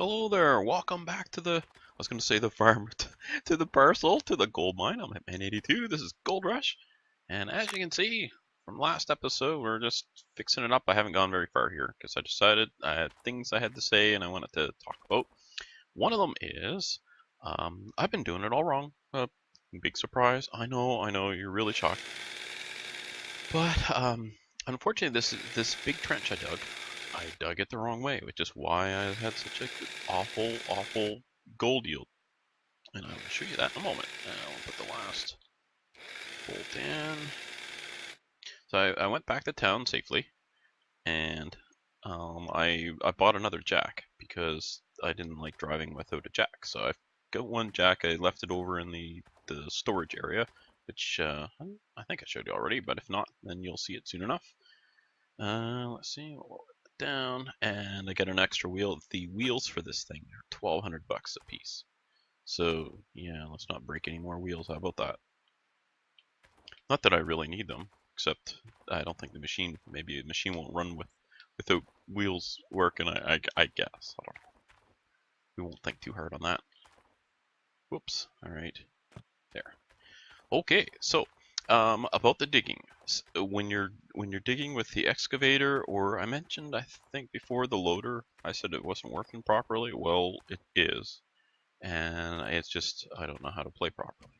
Hello there, welcome back to the, I was going to say the farm, to the parcel, to the gold mine. I'm at Man82, this is Gold Rush, and as you can see from last episode, we're just fixing it up. I haven't gone very far here, because I decided I had things I had to say and I wanted to talk about. One of them is, I've been doing it all wrong. Big surprise, I know, you're really shocked. But, unfortunately, this big trench I dug it the wrong way, which is why I had such a awful gold yield. And I will show you that in a moment. I'll put the last bolt in. So I went back to town safely, and I bought another jack because I didn't like driving without a jack. So I've got one jack. I left it over in the storage area, which I think I showed you already, but if not, then you'll see it soon enough. Let's see. We'll down, and I get an extra wheel. The wheels for this thing are 1,200 bucks a piece. So yeah, let's not break any more wheels. How about that? Not that I really need them, except I don't think maybe a machine won't run without wheels working. I guess. I don't know. We won't think too hard on that. Whoops. All right. There. Okay. So about the digging. When you're digging with the excavator, or I mentioned I think before the loader, I said it wasn't working properly. Well, it is, and it's just I don't know how to play properly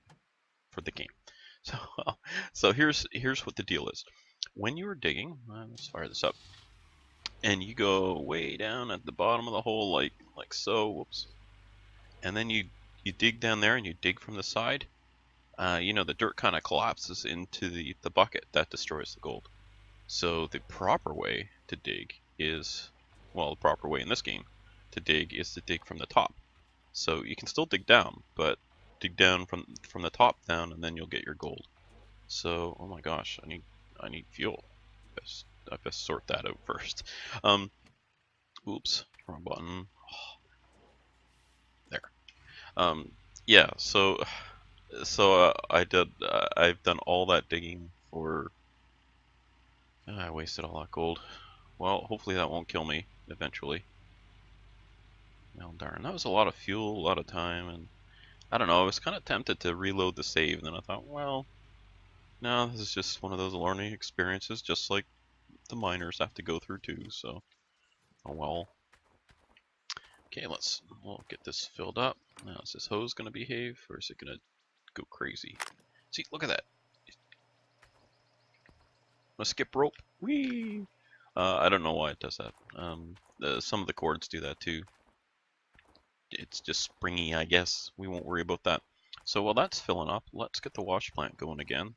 for the game. So here's what the deal is. When you are digging, let's fire this up, and you go way down at the bottom of the hole like so. Whoops. And then you dig down there and you dig from the side. The dirt kind of collapses into the bucket. That destroys the gold. So the proper way to dig is, well, the proper way in this game to dig is to dig from the top. So you can still dig down, but dig down from the top down, and then you'll get your gold. So, oh my gosh, I need fuel. I best sort that out first. Oops, wrong button. There. Yeah. So I've done all that digging for. I wasted all that gold. Well, hopefully that won't kill me eventually. Well, darn, that was a lot of fuel, a lot of time, and I don't know. I was kind of tempted to reload the save, and then I thought, well, no, this is just one of those learning experiences, just like the miners have to go through too. So, oh well. Okay, we'll get this filled up. Now, is this hose gonna behave, or is it gonna go crazy? See, look at that. A skip rope. Whee! I don't know why it does that. Some of the cords do that too. It's just springy, I guess. We won't worry about that. So while that's filling up, let's get the wash plant going again.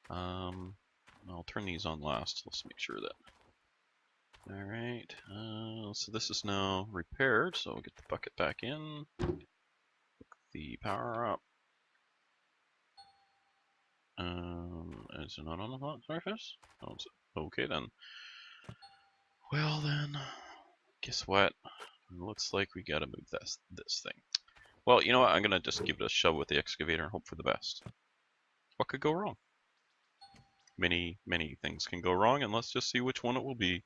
I'll turn these on last. Let's make sure that. Alright, so this is now repaired, so we'll get the bucket back in. Hook the power up. Is it not on the hot surface? Oh, okay then. Well then, guess what? It looks like we gotta move this thing. Well, you know what? I'm gonna just give it a shove with the excavator and hope for the best. What could go wrong? Many things can go wrong, and let's just see which one it will be.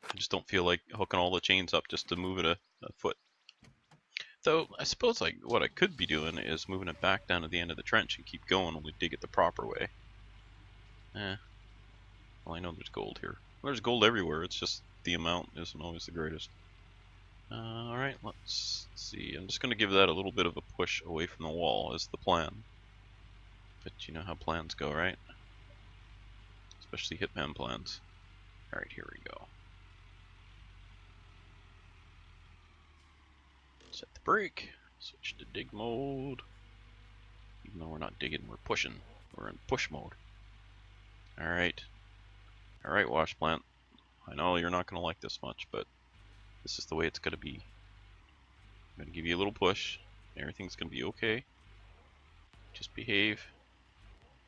I just don't feel like hooking all the chains up just to move it a foot. Though, I suppose what I could be doing is moving it back down to the end of the trench and keep going when we dig it the proper way. Well, I know there's gold here. There's gold everywhere, it's just the amount isn't always the greatest. Alright, let's see. I'm just going to give that a little bit of a push away from the wall is the plan. But you know how plans go, right? Especially Hitman plans. Alright, here we go. Set the brake. Switch to dig mode. Even though we're not digging, we're pushing. We're in push mode. Alright. Alright, wash plant. I know you're not going to like this much, but this is the way it's going to be. I'm going to give you a little push. Everything's going to be okay. Just behave.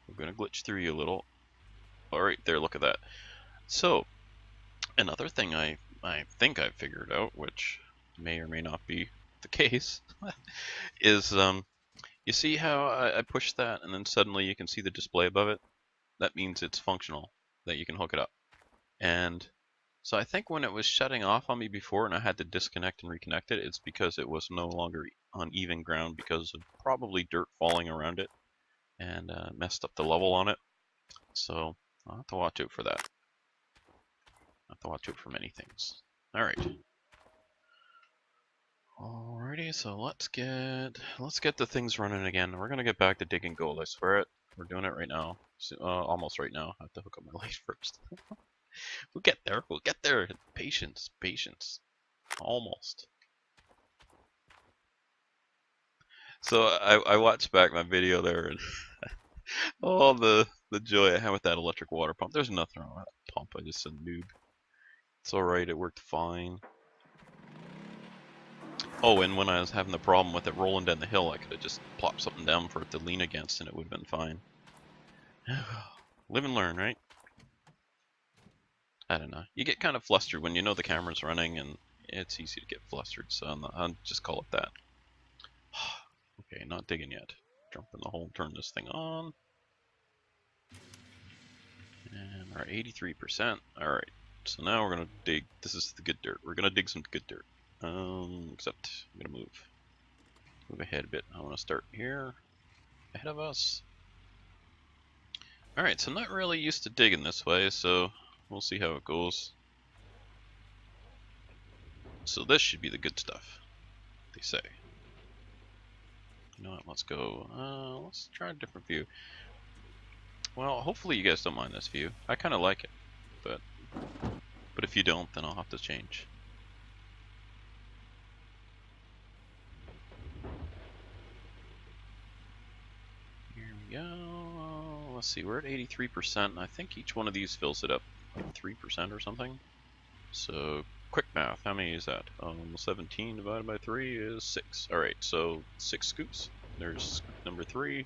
We're going to glitch through you a little. Alright, there, look at that. So, another thing I think I've figured out, which may or may not be the case, is you see how I push that and then suddenly you can see the display above it? That means it's functional, that you can hook it up. And So I think when it was shutting off on me before and I had to disconnect and reconnect it, it's because it was no longer on even ground because of probably dirt falling around it and messed up the level on it. So I'll have to watch out for that. I'll have to watch out for many things. Alright. Alrighty, so let's get the things running again. We're gonna get back to digging gold, I swear it. We're doing it right now. So, almost right now. I have to hook up my light first. We'll get there. We'll get there. Patience. Patience. Almost. So I watched back my video there and all the joy I had with that electric water pump. There's nothing wrong with that pump. I just a noob. It's alright. It worked fine. Oh, and when I was having the problem with it rolling down the hill, I could have just plopped something down for it to lean against and it would have been fine. Live and learn, right? I don't know. You get kind of flustered when you know the camera's running and it's easy to get flustered, so I'll just call it that. Okay, not digging yet. Jump in the hole and turn this thing on. And we're at 83%. Alright, so now we're going to dig. This is the good dirt. We're going to dig some good dirt. Except I'm going to move ahead a bit. I want to start here, ahead of us. Alright, so I'm not really used to digging this way, so we'll see how it goes. So this should be the good stuff, they say. You know what, let's go, let's try a different view. Well, hopefully you guys don't mind this view. I kind of like it, but if you don't, then I'll have to change. Here we go. Let's see, we're at 83%, and I think each one of these fills it up like 3% or something. So, quick math, how many is that? 17 divided by 3 is 6. Alright, so 6 scoops. There's scoop number 3.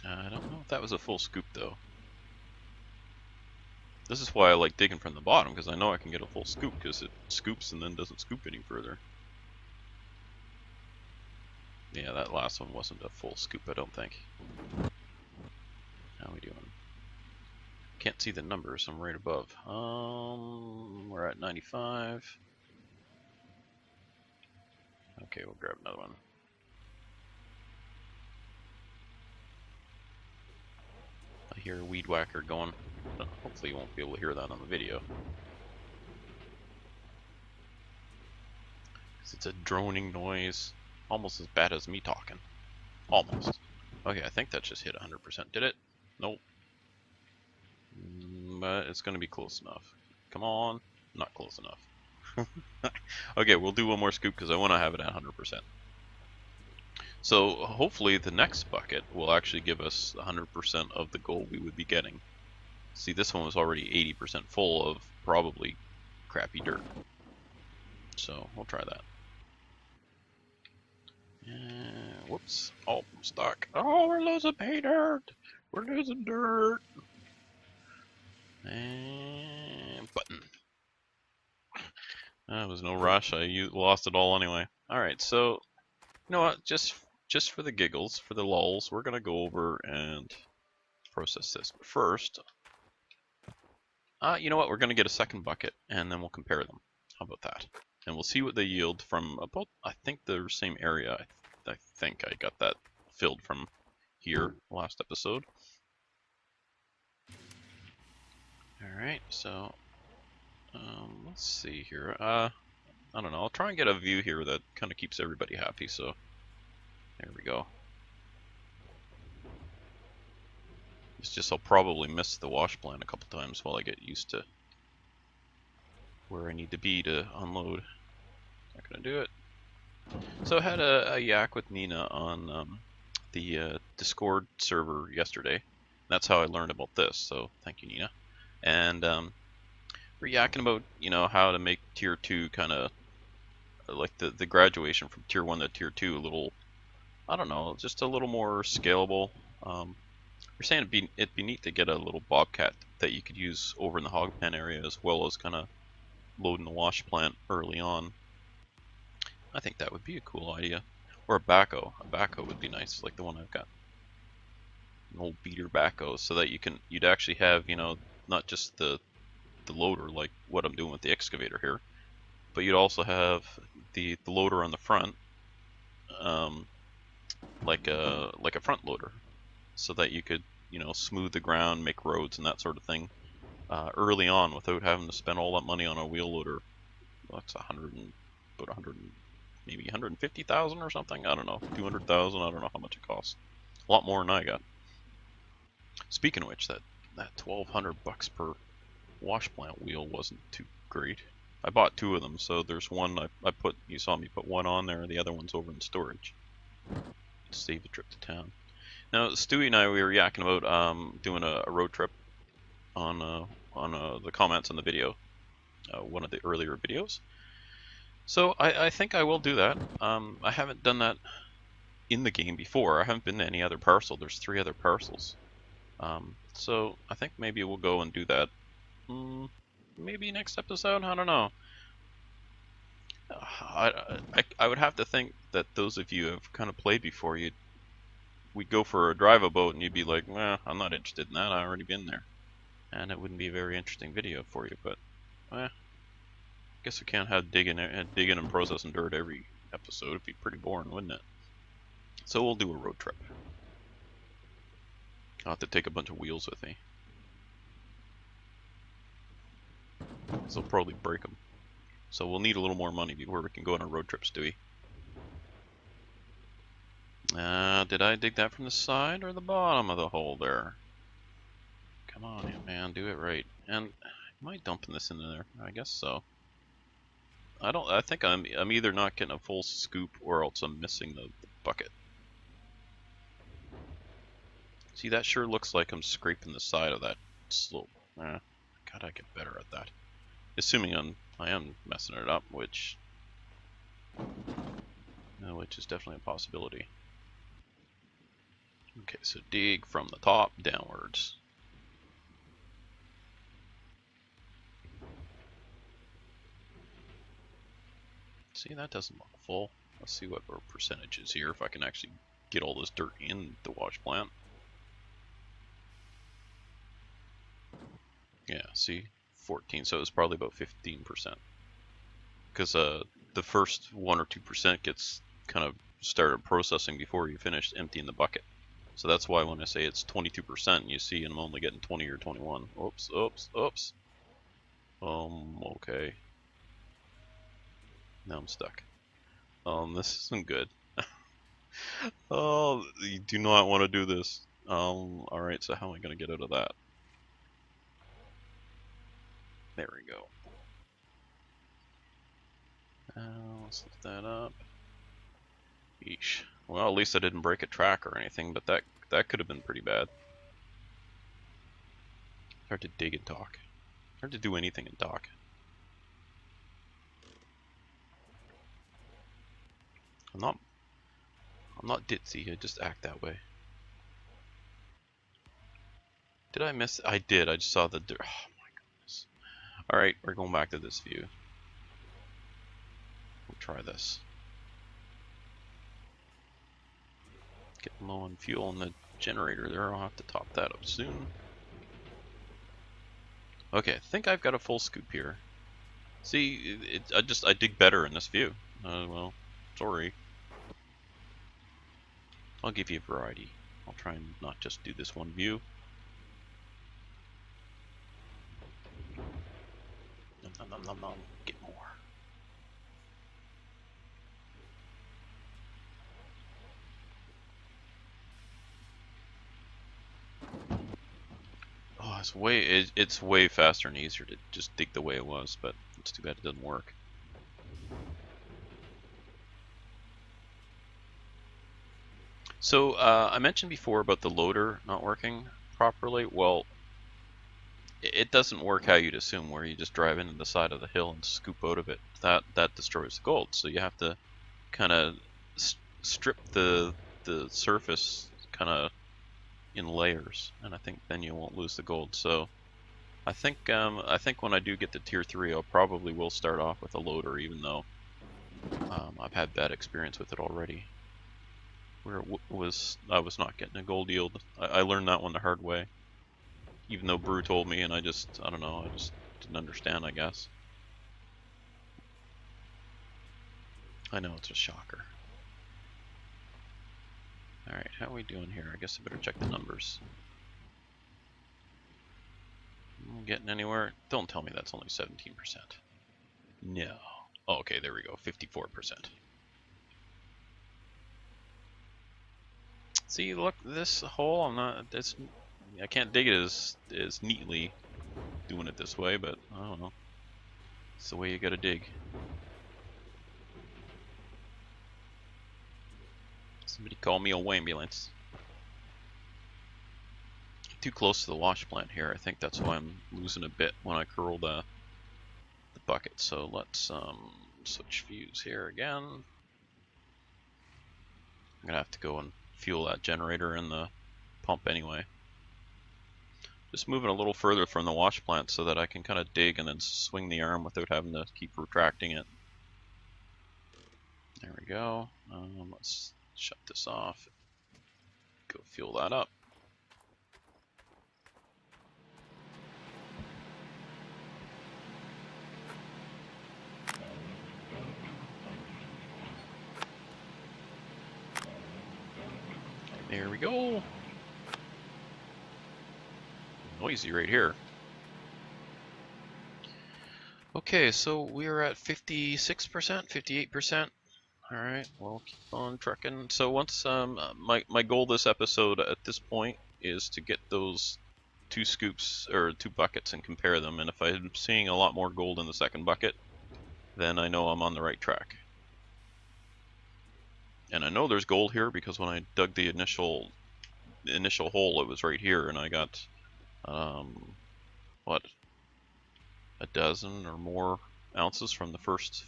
I don't know if that was a full scoop though. This is why I like digging from the bottom, because I know I can get a full scoop, because it scoops and then doesn't scoop any further. Yeah, that last one wasn't a full scoop, I don't think. How we doing? Can't see the numbers, I'm right above. We're at 95. Okay, we'll grab another one. I hear a weed whacker going. Hopefully you won't be able to hear that on the video. It's a droning noise. Almost as bad as me talking. Almost. Okay, I think that just hit 100%. Did it? Nope. But it's going to be close enough. Come on. Not close enough. Okay, we'll do one more scoop because I want to have it at 100%. So hopefully the next bucket will actually give us 100% of the gold we would be getting. See, this one was already 80% full of probably crappy dirt. So we'll try that. Whoops. Oh, I'm stuck. Oh, we're losing pay dirt. We're losing dirt. And button. That was no rush. I lost it all anyway. Alright, so, you know what? Just for the giggles, for the lulls, we're going to go over and process this. But first, you know what? We're going to get a second bucket, and then we'll compare them. How about that? And we'll see what they yield from about, I think, the same area. I think I got that filled from here last episode. Alright, so let's see here. I don't know, I'll try and get a view here that kind of keeps everybody happy, so there we go. It's just I'll probably miss the wash plant a couple times while I get used to where I need to be to unload. Not gonna do it. So I had a yak with Nina on the Discord server yesterday. That's how I learned about this, so thank you, Nina. And we're yakking about, you know, how to make tier 2 kind of like the graduation from tier 1 to tier 2 a little, I don't know, just a little more scalable. We're saying it'd be neat to get a little bobcat that you could use over in the hog pen area, as well as kind of loading the wash plant early on. I think that would be a cool idea. Or a backhoe. A backhoe would be nice, like the one I've got. an old beater backhoe, so that you'd actually have, you know, not just the loader like what I'm doing with the excavator here, but you'd also have the loader on the front, like a front loader, so that you could, you know, smooth the ground, make roads and that sort of thing early on without having to spend all that money on a wheel loader. That's about 100, maybe 150,000 or something. I don't know, 200,000. I don't know how much it costs. A lot more than I got. Speaking of which, that $1,200 per wash plant wheel wasn't too great. I bought two of them, so there's one I put. You saw me put one on there, and the other one's over in storage to save the trip to town. Now, Stewie and I, we were yakking about doing a road trip on the comments on the video, one of the earlier videos. So I think I will do that. I haven't done that in the game before. I haven't been to any other parcel. There's 3 other parcels. So I think maybe we'll go and do that. Maybe next episode. I don't know. I would have to think that those of you who have kind of played before, we'd go for a drive-a-boat and you'd be like, well, I'm not interested in that. I've already been there. And it wouldn't be a very interesting video for you, but I guess we can't have digging and processing dirt every episode. It'd be pretty boring, wouldn't it? So we'll do a road trip. I'll have to take a bunch of wheels with me. So I'll probably break them. So we'll need a little more money before we can go on a road trip, Stewie. Did I dig that from the side or the bottom of the hole there? Come on, man, do it right. And am I dumping this in there? I guess so. I think I'm either not getting a full scoop or else I'm missing the bucket. See, that sure looks like I'm scraping the side of that slope. Gotta get better at that. Assuming I am messing it up, which is definitely a possibility. Okay, so dig from the top downwards. See, that doesn't look full. Let's see what our percentage is here, if I can actually get all this dirt in the wash plant. Yeah, see, 14, so it's probably about 15%. Because the first 1 or 2% gets kind of started processing before you finish emptying the bucket. So that's why when I say it's 22%, you see I'm only getting 20 or 21. Oops, oops, oops. Okay. Now I'm stuck. This isn't good. Oh, you do not want to do this. Alright, so how am I going to get out of that? There we go. Let's lift that up. Yeesh. Well, at least I didn't break a track or anything, but that could have been pretty bad. Hard to dig and dock. Hard to do anything in dock. I'm not ditzy, I just act that way. Did I miss? I did, I just saw the dirt. Oh my goodness. Alright, we're going back to this view. We'll try this. Getting low on fuel in the generator there, I'll have to top that up soon. Okay, I think I've got a full scoop here. See, I dig better in this view. Well, sorry. I'll give you a variety. I'll try and not just do this one view. Nom, nom, nom, nom. Get more. Oh, it's way faster and easier to just dig the way it was, but it's too bad it doesn't work. So I mentioned before about the loader not working properly. Well, it doesn't work how you'd assume, where you just drive into the side of the hill and scoop out of it. That destroys the gold. So you have to kind of strip the surface kind of in layers, and I think then you won't lose the gold. So I think when I do get to tier 3, I probably will start off with a loader, even though I've had bad experience with it already. where I was not getting a gold yield. I learned that one the hard way. Even though Brew told me, and I don't know, I just didn't understand, I guess. I know, it's a shocker. Alright, how are we doing here? I guess I better check the numbers. Am I getting anywhere? Don't tell me that's only 17%. No. Oh, okay, there we go, 54%. See, look, this hole, I can't dig it as neatly doing it this way, but I don't know. It's the way you gotta dig. Somebody call me a ambulance. Too close to the wash plant here. I think that's why I'm losing a bit when I curl the bucket. So let's switch views here again. I'm gonna have to go and fuel that generator in the pump anyway. Just moving a little further from the wash plant so that I can kind of dig and then swing the arm without having to keep retracting it. There we go. Let's shut this off. Go fuel that up. There we go. Noisy right here. Okay, so we are at 56%, 58%. Alright, we'll keep on trucking. So once, my goal this episode at this point is to get those 2 scoops, or 2 buckets and compare them, and if I'm seeing a lot more gold in the second bucket, then I know I'm on the right track. And I know there's gold here because when I dug the initial hole, it was right here, and I got, what, a dozen or more ounces from the first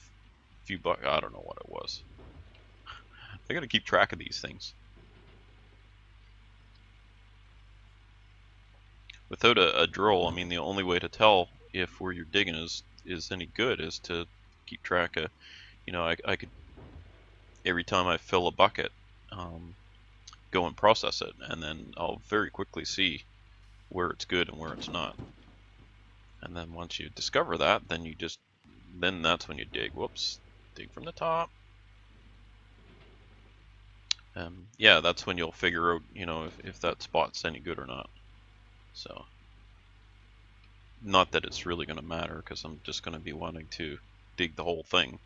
few buckets. I don't know what it was. I gotta keep track of these things. Without a drill, I mean, the only way to tell if where you're digging is any good is to keep track of, you know, I could, every time I fill a bucket, go and process it, and then I'll very quickly see where it's good and where it's not. And then once you discover that, then that's when you dig. Whoops, dig from the top. Yeah, that's when you'll figure out, you know, if that spot's any good or not. So, not that it's really going to matter, because I'm just going to be wanting to dig the whole thing.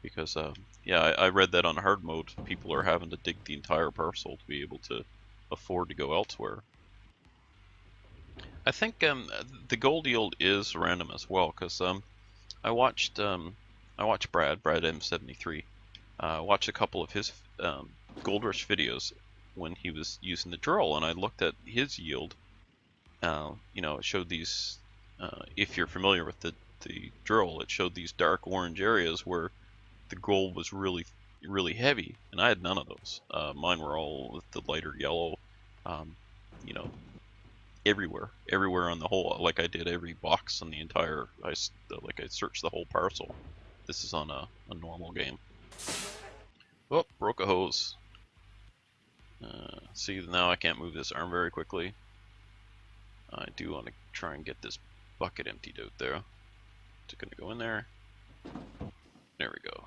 Because, yeah, I read that on hard mode, people are having to dig the entire parcel to be able to afford to go elsewhere. I think the gold yield is random as well, because I watched Brad M73, watched a couple of his Gold Rush videos when he was using the drill, and I looked at his yield. You know, it showed these, if you're familiar with the drill, it showed these dark orange areas where the gold was really, really heavy, and I had none of those. Mine were all with the lighter yellow, you know, everywhere on the whole, like I did every box on the entire, I searched the whole parcel. This is on a normal game. Oh, broke a hose. See, now I can't move this arm very quickly. I do want to try and get this bucket emptied out there. It's going to go in there. There we go.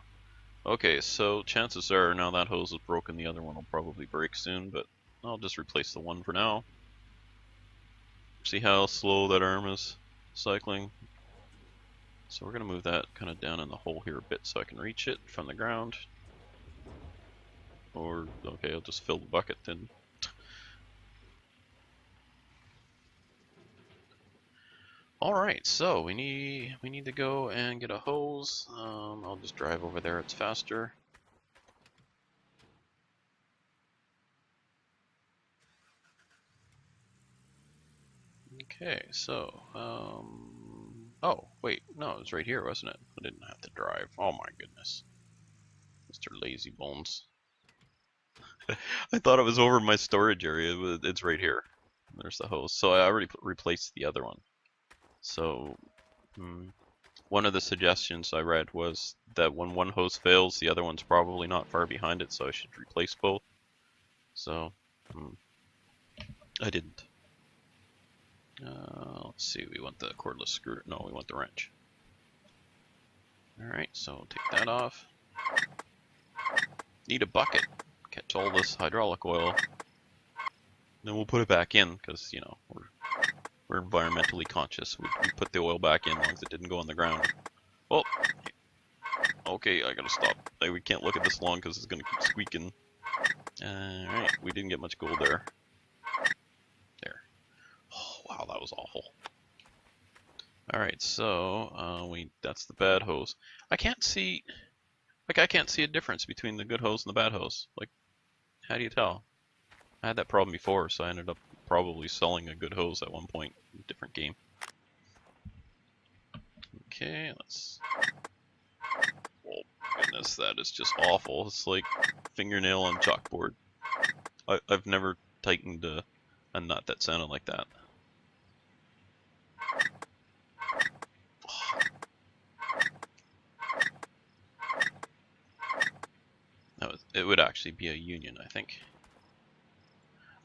Okay, so chances are now that hose is broken, the other one will probably break soon, but I'll just replace the one for now. See how slow that arm is cycling? So we're going to move that kind of down in the hole here a bit so I can reach it from the ground. Or, okay, I'll just fill the bucket then. Alright, so we need to go and get a hose. I'll just drive over there, it's faster. Okay, so, oh, wait, no, it was right here, wasn't it? I didn't have to drive. Oh my goodness. Mr. Lazy Bones. I thought it was over my storage area, but it's right here. There's the hose. So I already replaced the other one. So, one of the suggestions I read was that when one hose fails, the other one's probably not far behind it, so I should replace both. So, I didn't. Let's see, we want the cordless screw. No, we want the wrench. Alright, so take that off. Need a bucket. Catch all this hydraulic oil. Then we'll put it back in, because, you know, we're environmentally conscious. We put the oil back in as long as it didn't go on the ground. Oh! Okay, I gotta stop. We can't look at this long because it's gonna keep squeaking. Alright, we didn't get much gold there. There. Oh, wow, that was awful. Alright, so, that's the bad hose. I can't see a difference between the good hose and the bad hose. Like, how do you tell? I had that problem before, so I ended up probably selling a good hose at one point in a different game. Okay, let's... Oh, goodness, that is just awful. It's like fingernail on chalkboard. I've never tightened a nut that sounded like that. It would actually be a union, I think.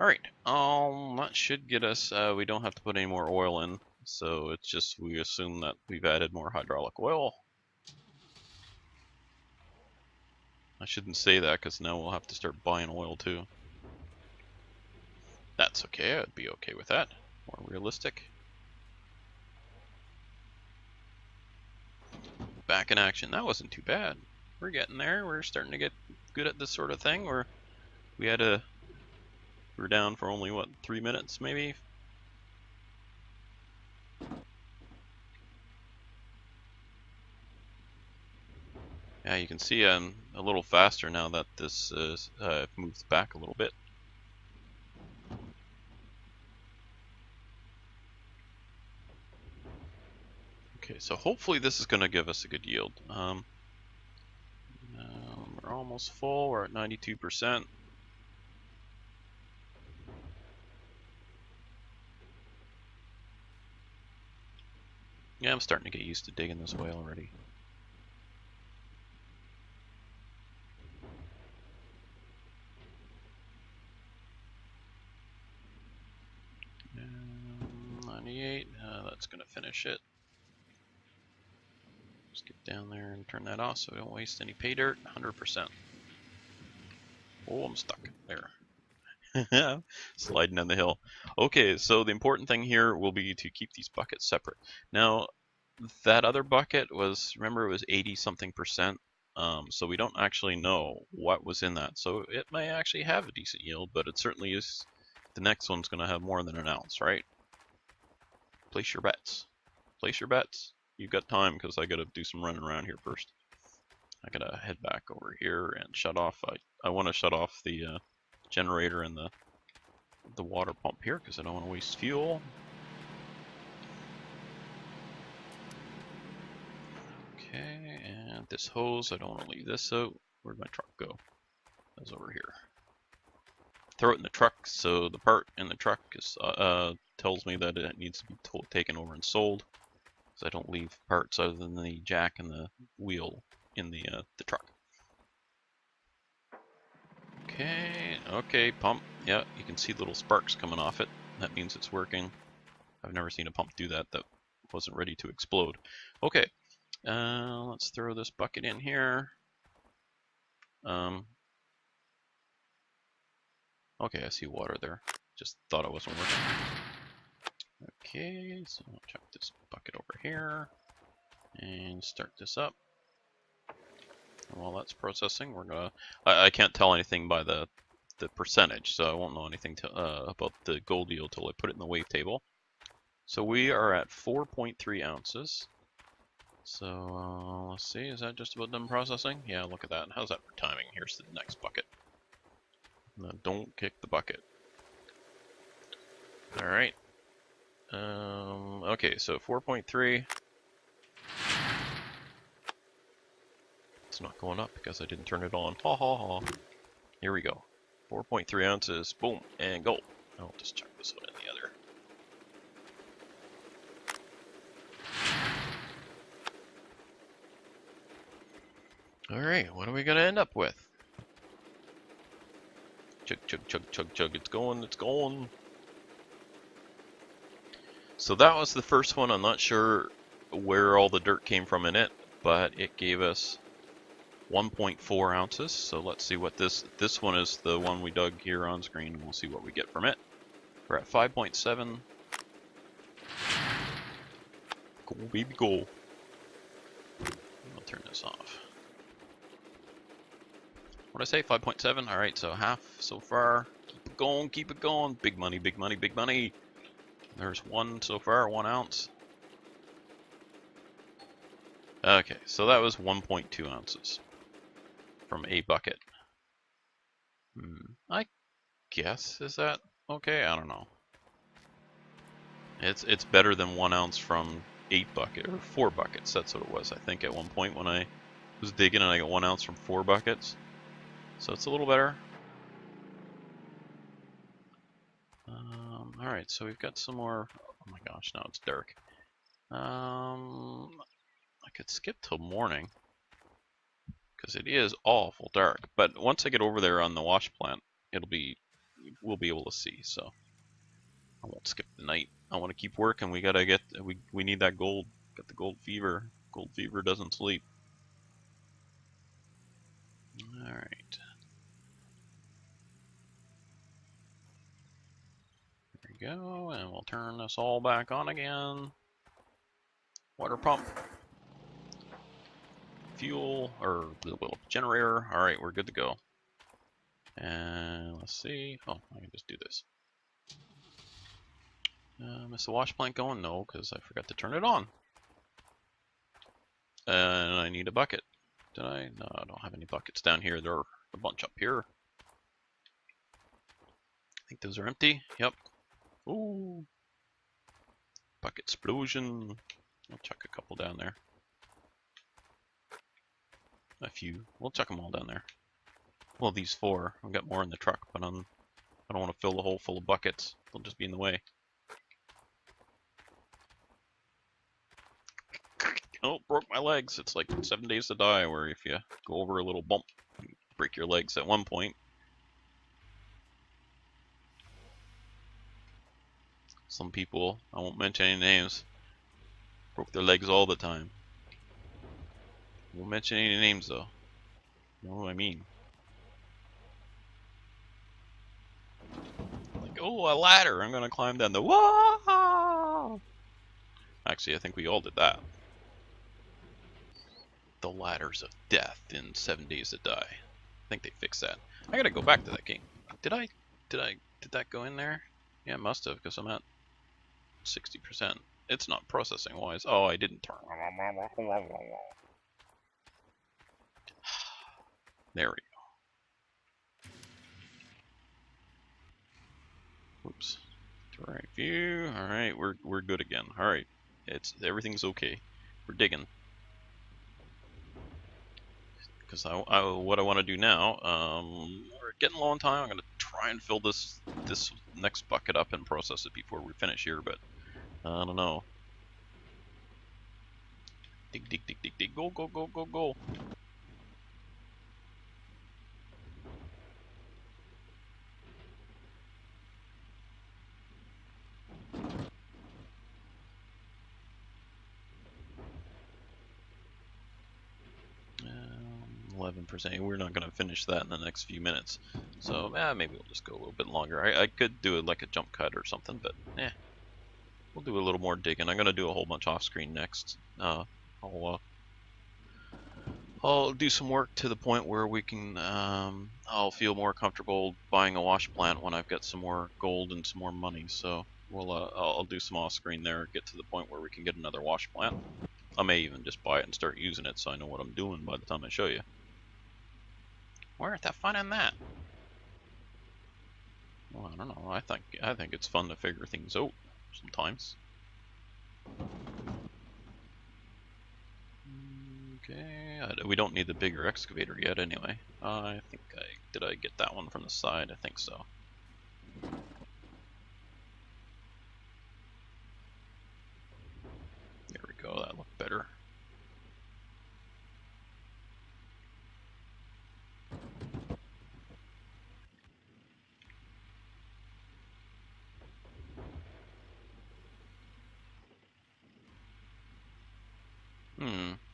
Alright, that should get us, we don't have to put any more oil in, so it's just, we assume that we've added more hydraulic oil. I shouldn't say that, because now we'll have to start buying oil too. That's okay, I'd be okay with that. More realistic. Back in action, that wasn't too bad. We're getting there, we're starting to get good at this sort of thing, where we were down for only, what, 3 minutes maybe? Yeah, you can see I'm a little faster now that this is moved back a little bit. Okay, so hopefully this is going to give us a good yield. We're almost full, we're at 92%. Yeah, I'm starting to get used to digging this way already. And 98, that's going to finish it. Just get down there and turn that off so we don't waste any pay dirt. 100%. Oh, I'm stuck. There. Sliding down the hill. Okay, so the important thing here will be to keep these buckets separate. Now, that other bucket was, remember, it was 80 something percent. So we don't actually know what was in that. So it may actually have a decent yield, but it certainly is. The next one's going to have more than an ounce, right? Place your bets. Place your bets. You've got time, because I got to do some running around here first. I gotta head back over here and shut off. I want to shut off the generator and the water pump here because I don't want to waste fuel. Okay, and this hose, I don't want to leave this out. Where'd my truck go? That's over here. Throw it in the truck, so the part in the truck is, tells me that it needs to be taken over and sold. So I don't leave parts other than the jack and the wheel in the truck. Okay, pump. Yeah, you can see little sparks coming off it. That means it's working. I've never seen a pump do that that wasn't ready to explode. Okay, let's throw this bucket in here. Okay, I see water there. Just thought it wasn't working. Okay, so I'll chuck this bucket over here and start this up. And while that's processing, we're gonna. I can't tell anything by the percentage, so I won't know anything about the gold yield till I put it in the wavetable. So we are at 4.3 ounces. So let's see, is that just about done processing? Yeah, look at that. How's that for timing? Here's the next bucket. No, don't kick the bucket. All right. Okay, so 4.3. It's not going up because I didn't turn it on. Ha ha ha. Here we go. 4.3 ounces. Boom, and go. I'll just chuck this one in the other. Alright, what are we going to end up with? Chug, chug, chug, chug, chug. It's going, it's going. So that was the first one. I'm not sure where all the dirt came from in it, but it gave us 1.4 ounces. So let's see what this one is, the one we dug here on screen. We'll see what we get from it. We're at 5.7. Go, baby, go. I'll turn this off. What did I say? 5.7? Alright, so half so far. Keep it going, keep it going. Big money, big money, big money. There's one so far, 1 ounce. Okay, so that was 1.2 ounces from a bucket. I guess, is that okay? I don't know. It's better than 1 ounce from 4 buckets. That's what it was, I think, at one point when I was digging and I got 1 ounce from 4 buckets. So it's a little better. Alright, so we've got some more. Oh my gosh, now it's dark. I could skip till morning because it is awful dark. But once I get over there on the wash plant, we'll be able to see. So I won't skip the night. I want to keep working. We gotta get. We need that gold. Got the gold fever. Gold fever doesn't sleep. All right. There we go, and we'll turn this all back on again. Water pump. Fuel, or the little generator. Alright, we're good to go. And let's see. Oh, I can just do this. Is the wash plant going? No, because I forgot to turn it on. And I need a bucket. Did I? No, I don't have any buckets down here. There are a bunch up here. I think those are empty. Yep. Ooh. Bucket explosion. I'll chuck a couple down there. A few. We'll chuck them all down there. Well, these 4. I've got more in the truck, but I don't want to fill the hole full of buckets. They'll just be in the way. Oh, broke my legs. It's like 7 Days to Die, where if you go over a little bump, you break your legs at one point. Some people, I won't mention any names, broke their legs all the time. Won't mention any names though. You know what I mean? Like, oh, a ladder! I'm gonna climb down the wall. Actually, I think we all did that. The ladders of death in 7 Days to Die. I think they fixed that. I gotta go back to that game. Did that go in there? Yeah, it must have, because I'm at 60%. It's not processing wise. Oh, I didn't turn. There we go. Oops. Terrain view. All right, we're good again. All right, everything's okay. We're digging. Because what I want to do now, we're getting low on time. I'm gonna try and fill this next bucket up and process it before we finish here, but I don't know. Dig, dig, dig, dig, dig. Go, go, go, go, go. 11%. We're not going to finish that in the next few minutes. So maybe we'll just go a little bit longer. I could do it like a jump cut or something, but we'll do a little more digging. I'm going to do a whole bunch off screen next. I'll do some work to the point where we can, I'll feel more comfortable buying a wash plant when I've got some more gold and some more money. So I'll do some off screen there, get to the point where we can get another wash plant. I may even just buy it and start using it so I know what I'm doing by the time I show you. Where's the fun in that? Well, I don't know. I think it's fun to figure things out sometimes. Okay, we don't need the bigger excavator yet anyway. I think did I get that one from the side? I think so. There we go, that looked better.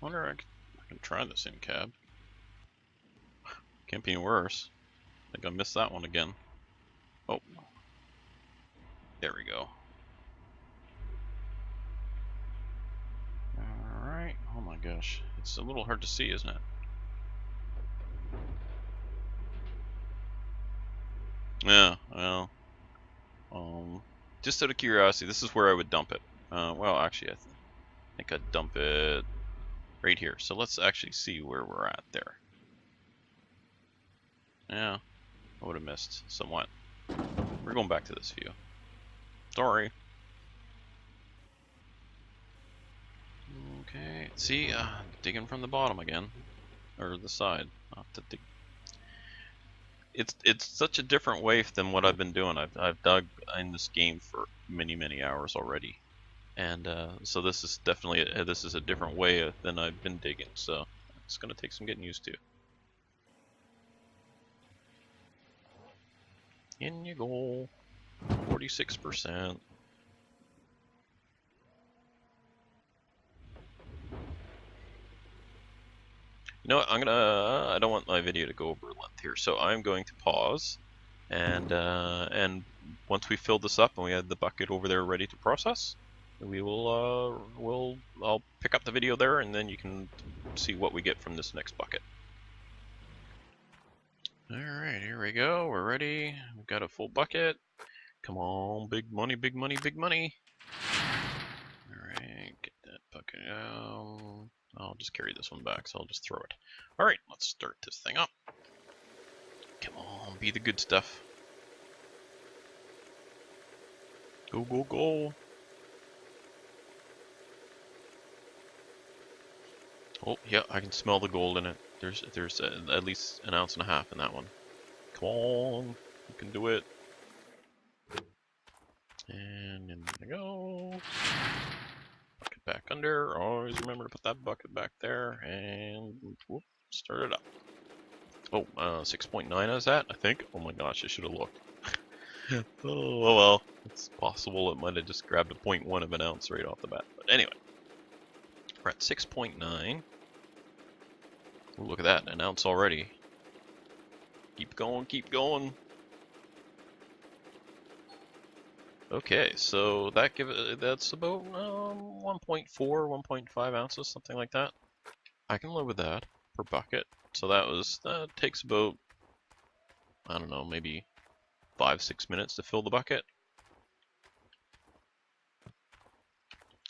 Wonder I can try this in cab. Can't be worse. I think I missed that one again. Oh. There we go. Alright. Oh my gosh. It's a little hard to see, isn't it? Yeah, well. Just out of curiosity, this is where I would dump it. Well, actually, I think I'd dump it right here. So let's actually see where we're at there. Yeah, I would have missed somewhat. We're going back to this view. Sorry. Okay, see, digging from the bottom again, or the side. I'll have to dig. It's such a different way than what I've been doing. I've dug in this game for many hours already, and so this is definitely this is a different way than I've been digging. So it's gonna take some getting used to. In you go, 46%. You know what, I don't want my video to go over length here, so I'm going to pause, and once we fill this up and we have the bucket over there ready to process, we will, I'll pick up the video there, and then you can see what we get from this next bucket. Alright, here we go, we're ready, we've got a full bucket. Come on, big money, big money, big money. Alright, get that bucket out. I'll just carry this one back, so I'll just throw it. Alright, let's start this thing up. Come on, be the good stuff. Go, go, go. Oh, yeah, I can smell the gold in it. There's at least 1.5 ounces in that one. Come on, you can do it. And in we go. Bucket back under. Always remember to put that bucket back there, and whoop, start it up. Oh, 6.9 is that, I think. Oh my gosh, I should have looked. Oh well, it's possible it might have just grabbed a 0.1 of an ounce right off the bat. But anyway, we're at 6.9. Look at that, 1 ounce already. Keep going, keep going. Okay, so that's about 1.4, 1.5 ounces, something like that. I can live with that per bucket. So that takes about, I don't know, maybe 5-6 minutes to fill the bucket.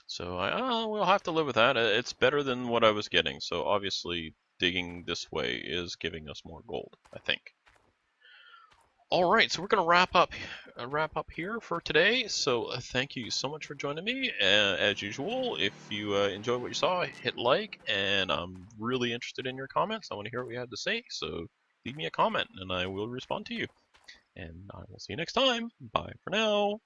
So we'll have to live with that. It's better than what I was getting. So obviously digging this way is giving us more gold, I think. All right, so we're going to wrap up here for today. So thank you so much for joining me. As usual, if you enjoyed what you saw, hit like, and I'm really interested in your comments. I want to hear what you have to say, so leave me a comment, and I will respond to you. And I will see you next time. Bye for now.